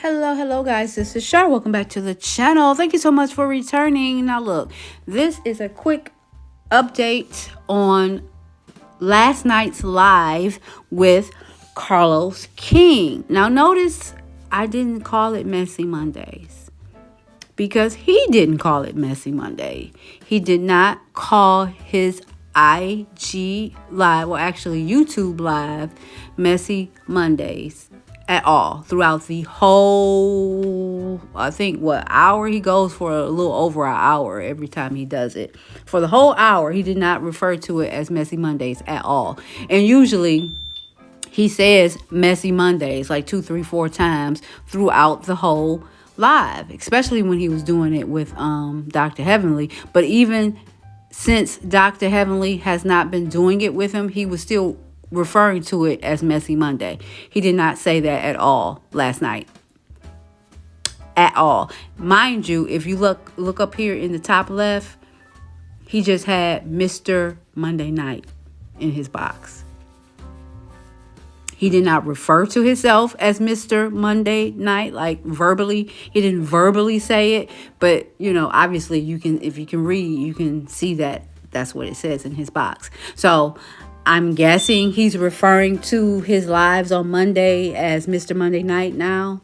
Hello guys, this is Shar. Welcome back to the channel. Thank you so much for returning. Now look, this is a quick update on last night's live with Carlos King. Now notice I didn't call it Messy Mondays because he didn't call it Messy Monday. He did not call his IG live, or actually YouTube live, Messy Mondays at all throughout the whole, I think, hour. He goes for a little over an hour every time he does it. For the whole hour, he did not refer to it as Messy Mondays at all. And usually he says Messy Mondays like 2, 3, 4 times throughout the whole live, especially when he was doing it with Dr. Heavenly. But even since Dr. Heavenly has not been doing it with him, he was still referring to it as Messy Monday. He did not say that at all last night. At all. Mind you, if you look up here in the top left, he just had Mr. Monday Night in his box. He did not refer to himself as Mr. Monday Night, like verbally. He didn't verbally say it, but obviously you can, if you can read, you can see that that's what it says in his box. So I'm guessing he's referring to his lives on Monday as Mr. Monday Night now,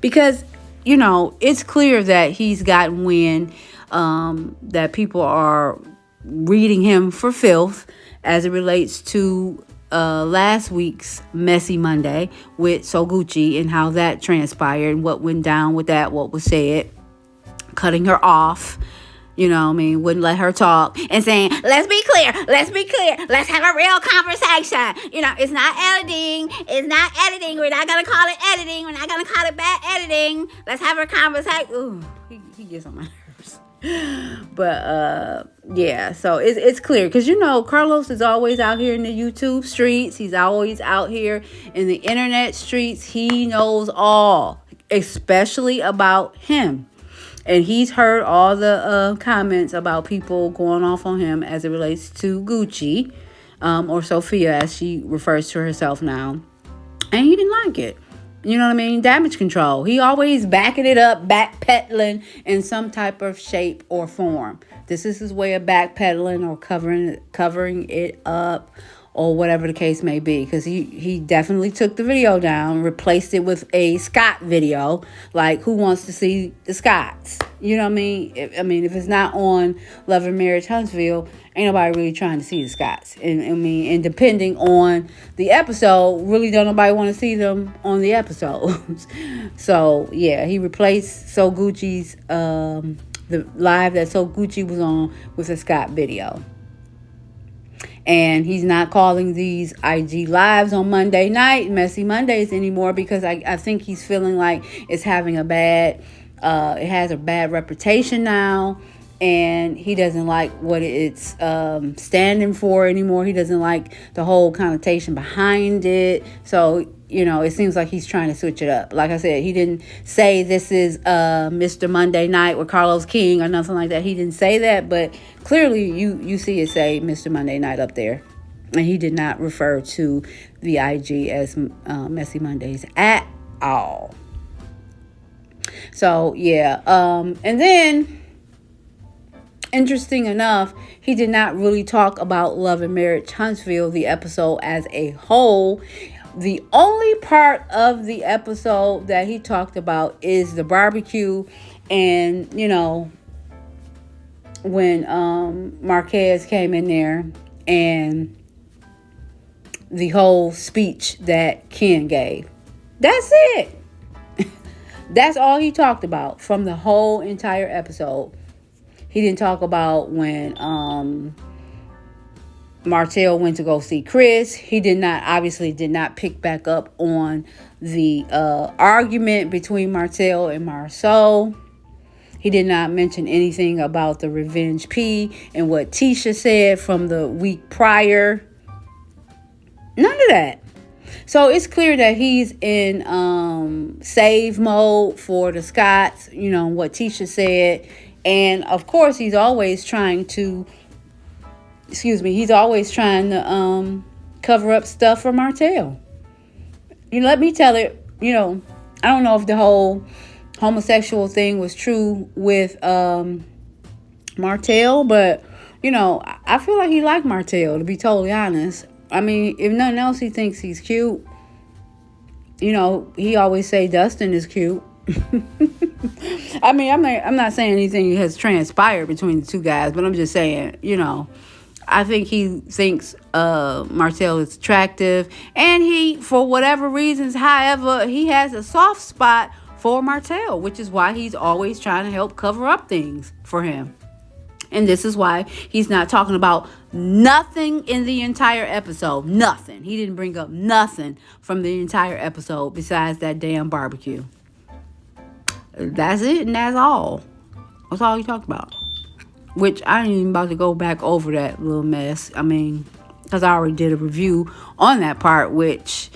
because it's clear that he's gotten wind that people are reading him for filth as it relates to last week's Messy Monday with Soguchi and how that transpired and what went down with that, what was said, cutting her off. Wouldn't let her talk and saying, let's be clear, let's have a real conversation. It's not editing. We're not going to call it editing. We're not going to call it bad editing. Let's have a conversation. Ooh, he gets on my nerves. But, yeah, so it's clear because, Carlos is always out here in the YouTube streets. He's always out here in the internet streets. He knows all, especially about him. And he's heard all the comments about people going off on him as it relates to Gucci, or Sophia, as she refers to herself now. And he didn't like it. You know what I mean? Damage control. He always backing it up, backpedaling in some type of shape or form. This is his way of backpedaling or covering it up, or whatever the case may be, because he definitely took the video down, replaced it with a Scott video. Like, who wants to see the Scotts? You know what I mean? If it's not on Love and Marriage Huntsville, ain't nobody really trying to see the Scotts. And depending on the episode, really don't nobody want to see them on the episodes. So yeah, he replaced So Gucci's the live that So Gucci was on with a Scott video. And he's not calling these IG lives on Monday night Messy Mondays anymore, because I think he's feeling like it's having it has a bad reputation now, and he doesn't like what it's standing for anymore. He doesn't like the whole connotation behind it. So, it seems like he's trying to switch it up. Like I said, he didn't say this is Mr. Monday Night with Carlos King or nothing like that. He didn't say that, but clearly you see it say Mr. Monday Night up there. And he did not refer to the IG as Messy Mondays at all. So, yeah. And then, interesting enough, he did not really talk about Love and Marriage Huntsville, the episode as a whole. The only part of the episode that he talked about is the barbecue and, when Marquez came in there and the whole speech that Ken gave. That's it. That's all he talked about from the whole entire episode. He didn't talk about when Martell went to go see Chris. He obviously did not pick back up on the argument between Martell and Marceau. He did not mention anything about the Revenge P and what Tisha said from the week prior. None of that. So it's clear that he's in save mode for the Scotts, what Tisha said. And of course, he's always trying to cover up stuff for Martell. Let me tell it, I don't know if the whole homosexual thing was true with Martell, but I feel like he liked Martell, to be totally honest. I mean, if nothing else, he thinks he's cute. He always say Dustin is cute. I mean, I'm not saying anything has transpired between the two guys, but I'm just saying, I think he thinks Martell is attractive, and he, for whatever reasons, however, he has a soft spot for Martell, which is why he's always trying to help cover up things for him. And this is why he's not talking about nothing in the entire episode. Nothing. He didn't bring up nothing from the entire episode besides that damn barbecue. That's it, and that's all. That's all he talked about. Which I ain't even about to go back over that little mess. I mean, because I already did a review on that part, which,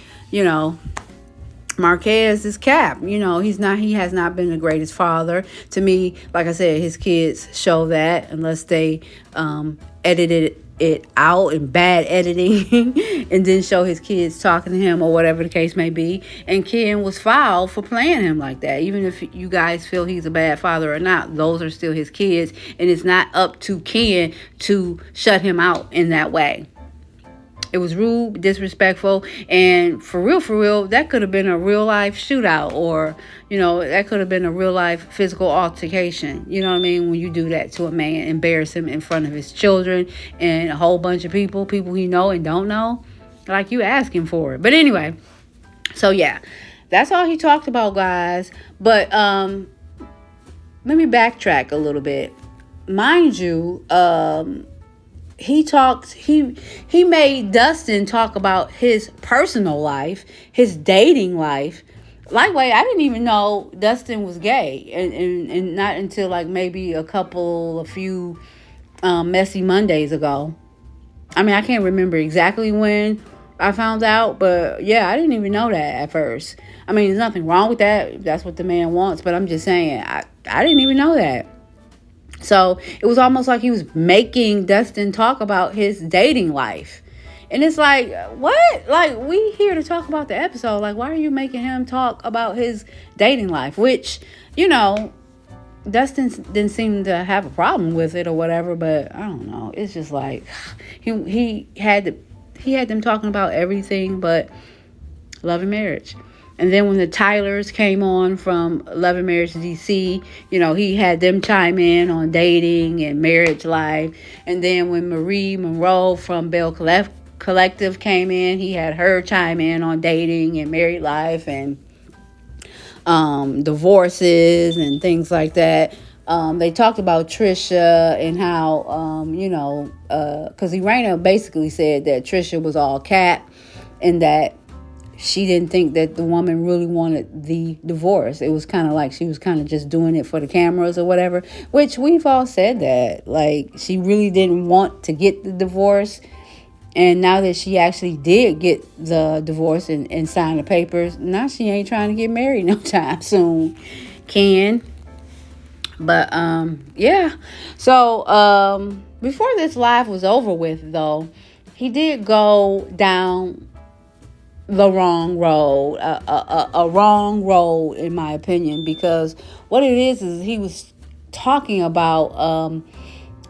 Marquez is cap. He has not been the greatest father. To me, like I said, his kids show that, unless they edited it out in bad editing and then show his kids talking to him or whatever the case may be. And Ken was foul for playing him like that. Even if you guys feel he's a bad father or not, those are still his kids, and it's not up to Ken to shut him out in that way. It was rude, disrespectful, and for real, that could have been a real life shootout, or, that could have been a real life physical altercation. You know what I mean? When you do that to a man, embarrass him in front of his children and a whole bunch of people he know and don't know, like you asking for it. But anyway, so yeah, that's all he talked about, guys. But let me backtrack a little bit. Mind you, he made Dustin talk about his personal life, his dating life. Lightweight, I didn't even know Dustin was gay, and not until like maybe a few messy Mondays ago. I mean, I can't remember exactly when I found out, but yeah, I didn't even know that at first. I mean, there's nothing wrong with that if that's what the man wants, but I'm just saying, I didn't even know that. So it was almost like he was making Dustin talk about his dating life. And it's like, what? Like, we here to talk about the episode. Like, why are you making him talk about his dating life? Which, Dustin didn't seem to have a problem with it or whatever. But I don't know. It's just like he had them talking about everything but love and marriage. And then when the Tylers came on from Love and Marriage DC, he had them chime in on dating and marriage life. And then when Marie Monroe from Bell Collective came in, he had her chime in on dating and married life and divorces and things like that. They talked about Trisha and how, because Irena basically said that Trisha was all cap and that she didn't think that the woman really wanted the divorce. It was kind of like she was kind of just doing it for the cameras or whatever, which we've all said that. Like, she really didn't want to get the divorce. And now that she actually did get the divorce and sign the papers, now she ain't trying to get married no time soon. But, yeah. So, before this live was over with, though, he did go down the wrong road, a wrong road in my opinion, because what it is he was talking about,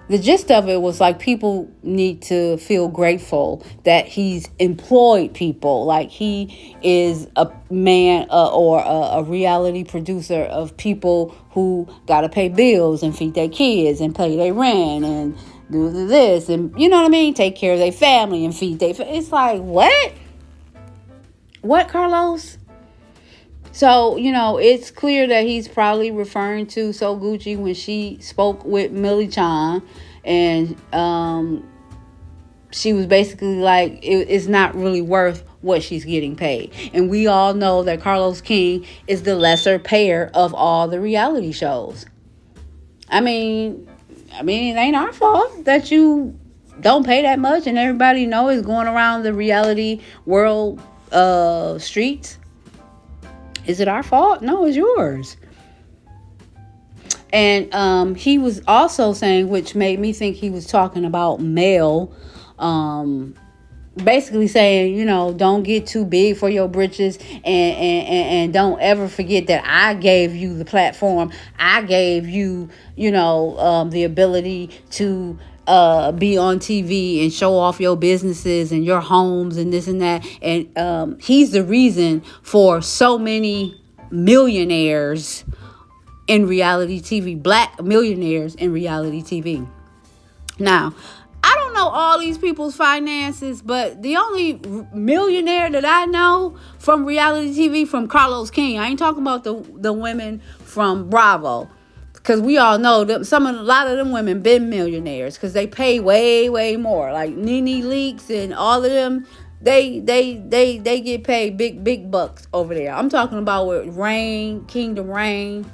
the gist of it was like people need to feel grateful that he's employed people, like he is a man or a reality producer of people who got to pay bills and feed their kids and pay their rent and do this and, you know what I mean, take care of their family and feed their it's like, what, Carlos? So, it's clear that he's probably referring to So Gucci when she spoke with Millie Chan. And she was basically like, it's not really worth what she's getting paid. And we all know that Carlos King is the lesser payer of all the reality shows. I mean, it ain't our fault that you don't pay that much and everybody is going around the reality world streets. Is it our fault? No, it's yours. And he was also saying, which made me think he was talking about male basically saying, don't get too big for your britches, and don't ever forget that I gave you the platform. I gave you, the ability to be on TV and show off your businesses and your homes and this and that. And he's the reason for so many millionaires in reality TV, black millionaires in reality TV. Now, I don't know all these people's finances, but the only millionaire that I know from reality TV, from Carlos King, I ain't talking about the women from Bravo, because we all know that a lot of them women been millionaires because they pay way, way more. Like Nene Leakes and all of them, they get paid big bucks over there. I'm talking about with Kingdom Reign,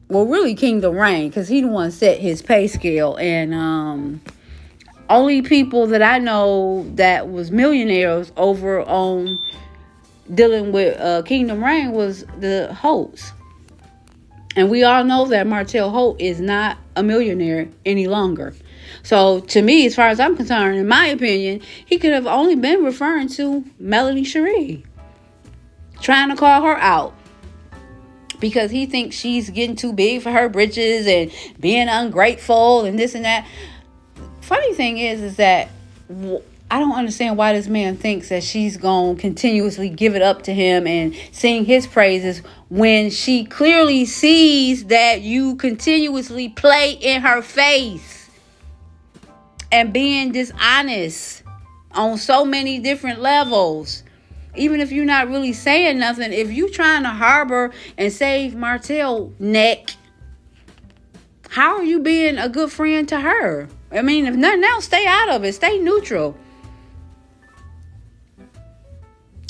really Kingdom Reign, because he the one set his pay scale. And only people that I know that was millionaires over on dealing with Kingdom Reign was the Holts. And we all know that Martell Holt is not a millionaire any longer. So to me, as far as I'm concerned, in my opinion, he could have only been referring to Melanie Cherie, trying to call her out, because he thinks she's getting too big for her britches and being ungrateful and this and that. Funny thing is that I don't understand why this man thinks that she's going to continuously give it up to him and sing his praises when she clearly sees that you continuously play in her face and being dishonest on so many different levels. Even if you're not really saying nothing, if you trying to harbor and save Martell neck, how are you being a good friend to her? I mean, if nothing else, stay out of it. Stay neutral.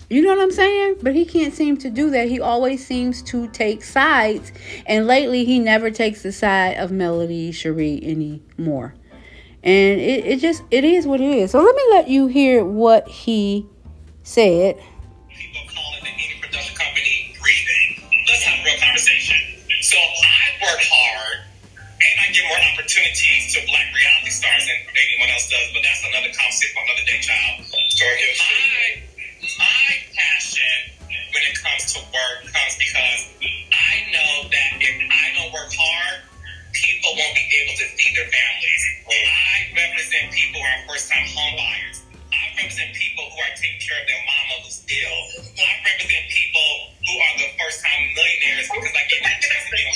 You know what I'm saying? But he can't seem to do that. He always seems to take sides. And lately, he never takes the side of Melanie Cherie anymore. And it is what it is. So let me let you hear what he said. People call it the any production company breathing. Let's have a real conversation. So I work hard and I give more opportunities to black reality stars than anyone else does, but that's another conversation for another day, child. My passion when it comes to work comes because I know that if I don't work hard, people won't be able to feed their families. I represent people who are first-time home buyers. I represent people who are taking care of their mama who's ill. I represent people who are the first-time millionaires because I gave them a chance to be on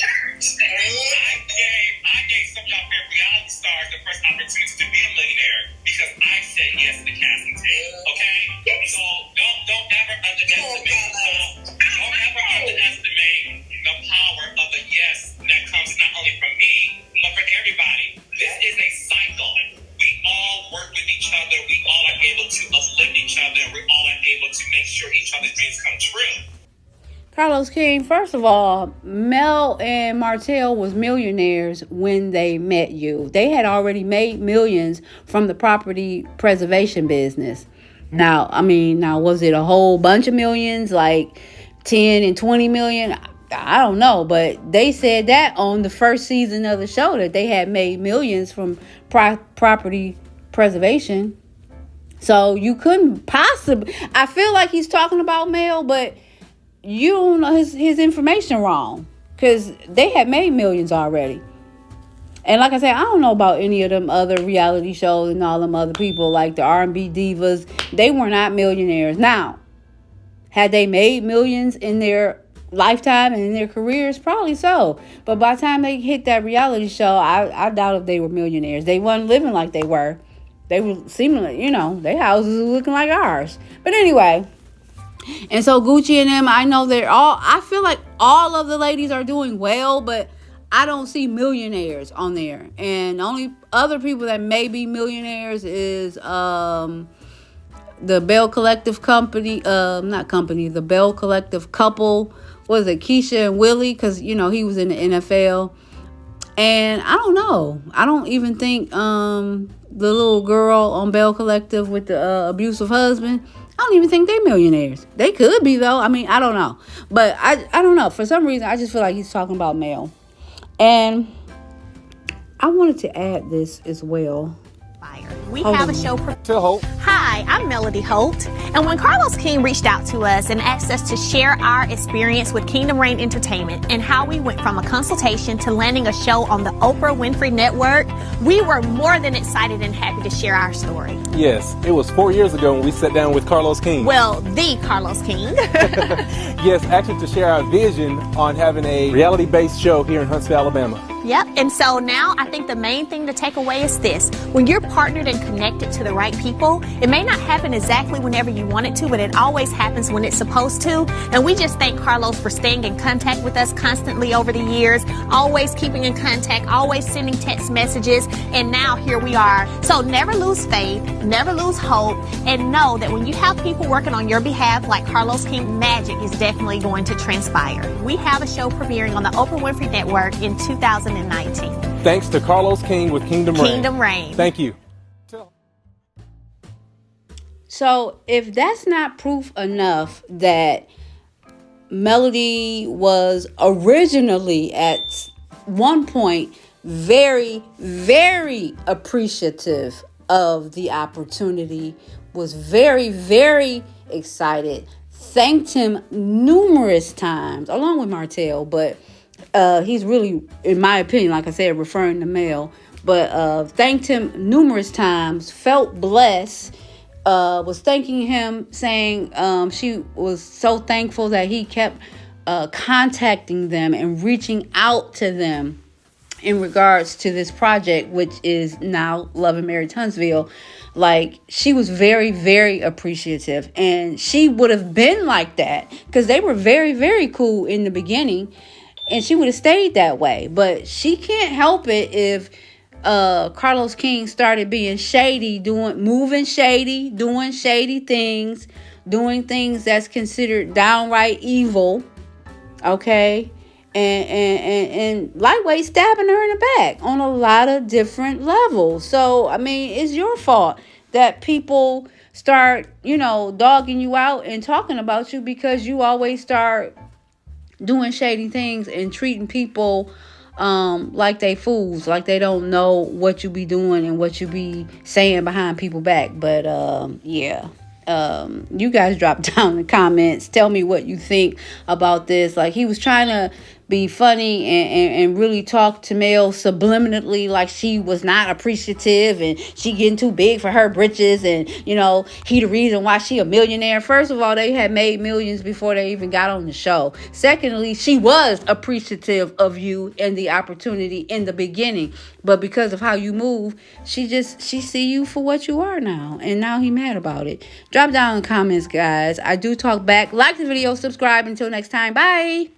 I gave some of y'all favorite reality stars the first opportunity to be a millionaire because I said yes to the casting tape. Okay? So don't ever underestimate. Don't ever underestimate the power of the yes that comes not only from me, but for everybody. This is a cycle. We all work with each other. We all are able to uplift each other. And we all are able to make sure each other's dreams come true. Carlos King, first of all, Mel and Martell was millionaires when they met you. They had already made millions from the property preservation business. Now, was it a whole bunch of millions, like 10 and 20 million? I don't know, but they said that on the first season of the show that they had made millions from property preservation. So you couldn't possibly, I feel like he's talking about Mel, but you don't know his information wrong, because they had made millions already. And like I said, I don't know about any of them other reality shows and all them other people like the R&B divas. They were not millionaires. Now, had they made millions in their lifetime and in their careers? Probably so. But by the time they hit that reality show, I doubt if they were millionaires. They wasn't living like they were. They were seemingly, their houses were looking like ours. But anyway, and so Gucci and them, I feel like all of the ladies are doing well, but I don't see millionaires on there. And the only other people that may be millionaires is the Bell Collective the Bell Collective couple. Was it Keisha and Willie? Because, he was in the NFL. And I don't know. I don't even think the little girl on Bell Collective with the abusive husband, I don't even think they're millionaires. They could be, though. I don't know. But I don't know. For some reason, I just feel like he's talking about Mel. And I wanted to add this as well. We have a show. Holt. Hi, I'm Melody Holt. And when Carlos King reached out to us and asked us to share our experience with Kingdom Reign Entertainment and how we went from a consultation to landing a show on the Oprah Winfrey Network, we were more than excited and happy to share our story. Yes, it was 4 years ago when we sat down with Carlos King. Well, the Carlos King. Yes, actually to share our vision on having a reality-based show here in Huntsville, Alabama. Yep. And so now I think the main thing to take away is this. When you're partnered and connected to the right people, it may not happen exactly whenever you want it to, but it always happens when it's supposed to. And we just thank Carlos for staying in contact with us constantly over the years, always keeping in contact, always sending text messages. And now here we are. So never lose faith, never lose hope, and know that when you have people working on your behalf like Carlos King, magic is definitely going to transpire. We have a show premiering on the Oprah Winfrey Network in 2019. Thanks to Carlos King with Kingdom Reign. Kingdom Reign. Thank you. So if that's not proof enough that Melody was originally at one point very, very appreciative of the opportunity, was very, very excited, thanked him numerous times, along with Martell, but he's really, in my opinion, like I said, referring to Mel, but thanked him numerous times, felt blessed, was thanking him, saying she was so thankful that he kept contacting them and reaching out to them in regards to this project, which is now Love and Marriage Huntsville. Like, she was very, very appreciative, and she would have been like that because they were very, very cool in the beginning, and she would have stayed that way. But she can't help it if Carlos King started being shady, doing shady things, doing things that's considered downright evil, okay, and lightweight stabbing her in the back on a lot of different levels. So I mean, it's your fault that people start, dogging you out and talking about you because you always start doing shady things and treating people like they fools, like they don't know what you be doing and what you be saying behind people back. But you guys drop down in the comments, tell me what you think about this. Like, he was trying to be funny and really talk to Mel subliminally, like she was not appreciative and she getting too big for her britches, and he the reason why she a millionaire. First of all, they had made millions before they even got on the show. Secondly, she was appreciative of you and the opportunity in the beginning, but because of how you move, she see you for what you are now, and now he mad about it. Drop down in the comments, guys. I do talk back. Like the video, subscribe. Until next time, bye.